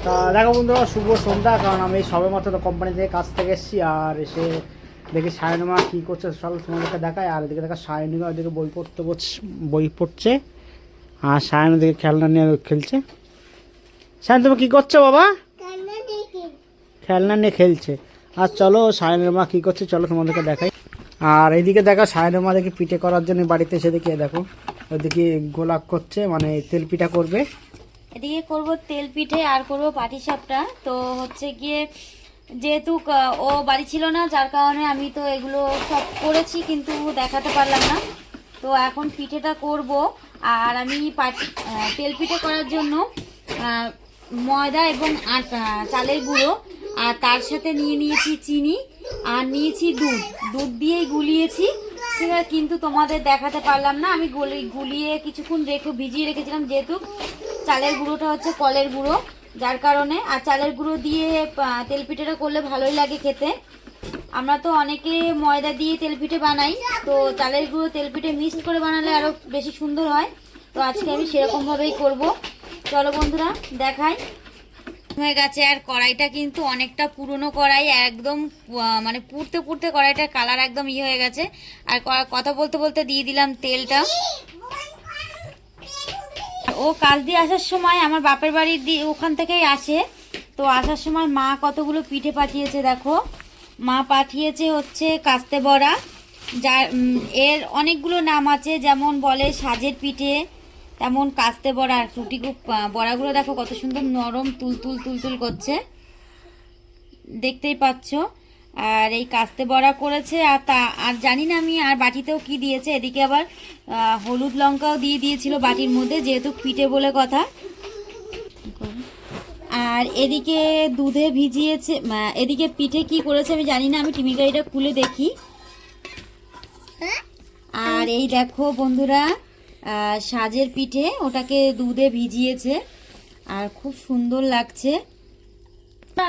তা দেখো বন্ধুরা, শুভ সন্ধ্যা। কারণ আমি সবে মাত্র কোম্পানি থেকে কাজ থেকে এসেছি, আর এসে দেখি সায়নমা কী করছে সব তোমাদেরকে দেখায়। আর এদিকে দেখা সায়নিকা ওইদিকে বই পড়ছে, আর সায়ন ওদিকে খেলনা নিয়ে খেলছে। সায়ন তুমি কী করছো বাবা? খেলনা নিয়ে খেলছে। আর চলো সায়নের মা কী করছে চলো তোমাদেরকে দেখাই। আর এইদিকে দেখো সায়নের মা দেখি পিঠে করার জন্য বাড়িতে এসে দেখি দেখো ওইদিকে গোলাপ করছে, মানে তেল পিঠা করবে। এদিকে করব তেল পিঠে আর করব পাটিসাপটা। তো হচ্ছে গিয়ে যেহেতু ও বাড়ি ছিল না, যার কারণে আমি তো এগুলো সব করেছি কিন্তু দেখাতে পারলাম না। তো এখন পিঠেটা করব। আর আমি তেল পিঠে করার জন্য ময়দা এবং চালের গুঁড়ো, আর তার সাথে নিয়েছি চিনি, আর নিয়েছি দুধ দিয়েই গুলিয়েছি। ঠিক আছে, কিন্তু তোমাদের দেখাতে পারলাম না। আমি গুলিয়ে কিছুক্ষণ ভিজিয়ে রেখেছিলাম, যেহেতু চালের গুঁড়োটা হচ্ছে কলের গুঁড়ো, যার কারণে। আর চালের গুঁড়ো দিয়ে তেলপিঠেটা করলে ভালোই লাগে খেতে। আমরা তো অনেকে ময়দা দিয়ে তেলপিঠে বানাই, তো চালের গুঁড়ো তেলপিঠে মিক্সড করে বানালে আরও বেশি সুন্দর হয়। তো আজকে আমি সেরকমভাবেই করব। চলো বন্ধুরা দেখাই। হয়ে গেছে, আর কড়াইটা কিন্তু অনেকটা পুরনো কড়াই, একদম মানে পুড়তে কড়াইটার কালার একদম হয়ে গেছে। আর কথা বলতে বলতে দিয়ে দিলাম তেলটা। ও কাজ দিয়ে আসার সময় আমার বাপের বাড়ির ওখান থেকেই আসে, তো আসার সময় মা কতগুলো পিঠে পাঠিয়েছে। দেখো, মা পাঠিয়েছে হচ্ছে কাস্তে বড়া, যার এর অনেকগুলো নাম আছে, যেমন বলে সাজের পিঠে, তেমন কাস্তে বড়া। আর বড়াগুলো দেখো কত সুন্দর নরম তুলতুল করছে, দেখতেই পাচ্ছ। আর এই কাস্তে বড়া করেছে। আর জানি না আমি আর বাটিতেও কি দিয়েছে। এদিকে আবার হলুদ লঙ্কাও দিয়ে দিয়েছিল বাটির মধ্যে, যেহেতু পিঠে বলে কথা। আর এদিকে দুধে ভিজিয়েছে। এদিকে পিঠে কি করেছে আমি জানি না, আমি টিমিকারিটা খুলে দেখি। আর এই দেখো বন্ধুরা, সাজের পিঠে, ওটাকে দুধে ভিজিয়েছে আর খুব সুন্দর লাগছে।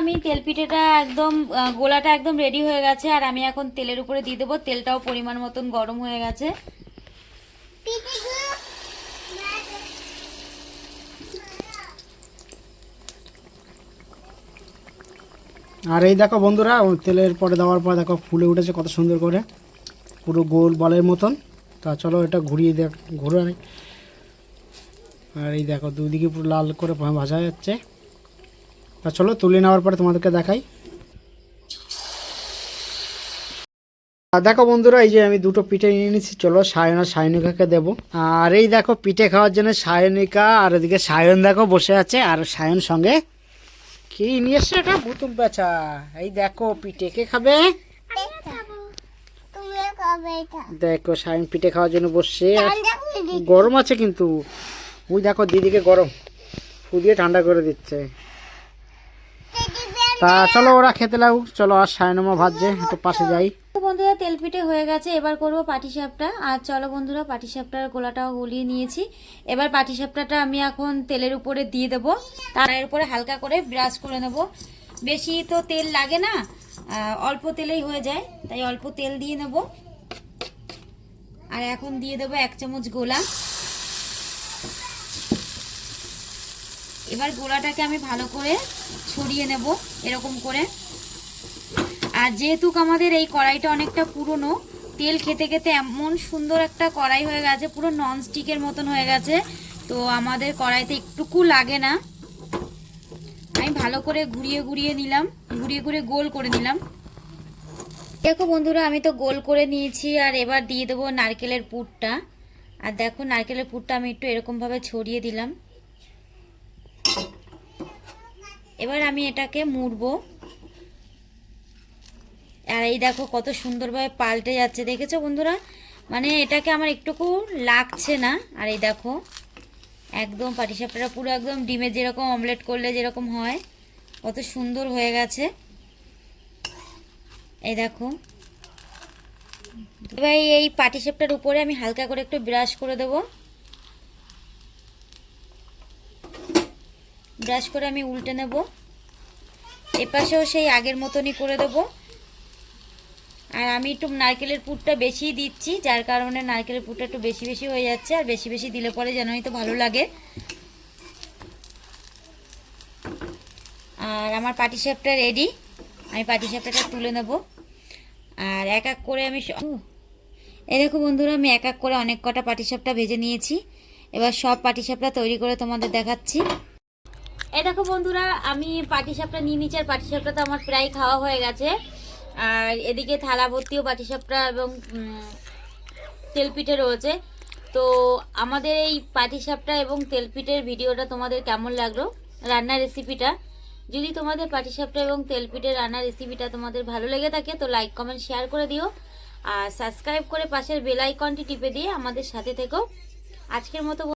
আমি তেল পিঠেটা একদম গোলাটা একদম রেডি হয়ে গেছে, আর আমি এখন তেলের উপরে দিয়ে দেবো। তেলটাও পরিমাণ মতন গরম হয়ে গেছে। আর এই দেখো বন্ধুরা, তেলের পরে দেওয়ার পর দেখো ফুলে উঠেছে কত সুন্দর করে, পুরো গোল বলের মতন। তা চলো এটা ঘুরে। আর এই দেখো দুদিকে পুরো লাল করে ভাজা যাচ্ছে। তা চলো তুলে নেওয়ার পরে তোমাদেরকে দেখাই। আর দেখো বন্ধুরা, এই যে আমি দুটো পিঠে নিয়ে নিচ্ছি, চলো সায়ন আর সায়নিকাকে দেবো। আর এই দেখো পিঠে খাওয়ার জন্য সায়নিকা, আর এদিকে সায়ন দেখো বসে আছে। আর সায়ন সঙ্গে কি নিয়ে এসছে, এটা বোতল বেচা। এই দেখো পিঠে কে খাবে, দেখো সায়ন পিঠে খাওয়ার জন্য বসছে। গরম আছে কিন্তু, ওই দেখো দিদিকে গরম ফু দিয়ে ঠান্ডা করে দিচ্ছে। তা চলো ওরা খেতে লাগুক, চলো। আর সায়নমা ভাজছে, একটু পাশে যাই। বন্ধুরা তেল পিঠে হয়ে গেছে, এবার করবো পাটিসাপটা। আর চলো বন্ধুরা, পাটিসাপটার গোলাটাও গলিয়ে নিয়েছি। এবার পাটিসাপটাটা আমি এখন তেলের উপরে দিয়ে দেবো, তার উপরে হালকা করে ব্রাশ করে নেব। বেশি তো তেল লাগে না, অল্প তেলেই হয়ে যায়, তাই অল্প তেল দিয়ে নেব। আর এখন দিয়ে দেবো 1 চামচ গোলা। এবার গোলাটাকে আমি ভালো করে ছড়িয়ে নেব এরকম করে। আর যেহেতু আমাদের এই কড়াইটা অনেকটা পুরনো, তেল খেতে খেতে এমন সুন্দর একটা কড়াই হয়ে গেছে, পুরো ননস্টিকের মতন হয়ে গেছে। তো আমাদের কড়াইতে একটুকু লাগে না। আমি ভালো করে ঘুরিয়ে নিলাম, ঘুরিয়ে গোল করে নিলাম। দেখো বন্ধুরা, আমি তো গোল করে নিয়েছি। আর এবার দিয়ে দেবো নারকেলের পুরটা। আর দেখো নারকেলের পুরটা আমি একটু এরকমভাবে ছড়িয়ে দিলাম। এবার আমি এটাকে মুড়বো। আর এই দেখো কত সুন্দরভাবে পাল্টে যাচ্ছে, দেখেছো বন্ধুরা? মানে এটাকে আমার একটুকু লাগছে না। আর এই দেখো একদম পাটিসাপটা পুরো একদম ডিমে যেরকম অমলেট করলে যেরকম হয়, কত সুন্দর হয়ে গেছে। এই দেখো, এবার এই পাটিসাপটার উপরে আমি হালকা করে একটু ব্রাশ করে দেব। ব্রাশ করে আমি উল্টে নেব। এপাশেও সেই আগের মতনই করে দেব। আর আমি একটু নারকেলের পুরটা বেশি দিচ্ছি, যার কারণে নারকেলের পুরটা একটু বেশি হয়ে যাচ্ছে। আর বেশি দিলে পরে জানোই তো ভালো লাগে। আর আমার পাটিসাপটা রেডি। আমি পাটিসাপটাটা তুলে নেব। আর এক এক করে আমি এই দেখো বন্ধুরা, আমি এক এক করে অনেক কটা পাটিসাপটা ভেজে নিয়েছি। এবার সব পাটিসাপটা তৈরি করে তোমাদের দেখাচ্ছি। এই দেখো বন্ধুরা, আমি পাটিসাপটা নিয়ে নিচ্ছি। আর পাটিসাপটা তো আমার প্রায় খাওয়া হয়ে গেছে। আর এদিকে থালা ভর্তিও পাটিসাপটা এবং তেলপিঠে রয়েছে। তো আমাদের এই পাটিসাপটা এবং তেলপিঠের ভিডিওটা তোমাদের কেমন লাগলো, রান্নার রেসিপিটা? যদি তোমাদের পাটিসাপটা এবং তেলপিঠের রান্নার রেসিপিটা তোমাদের ভালো লেগে থাকে তো লাইক কমেন্ট শেয়ার করে দিও। আর সাবস্ক্রাইব করে পাশের বেল আইকনটি টিপে দিয়ে আমাদের সাথে থেকো। আজকের মতো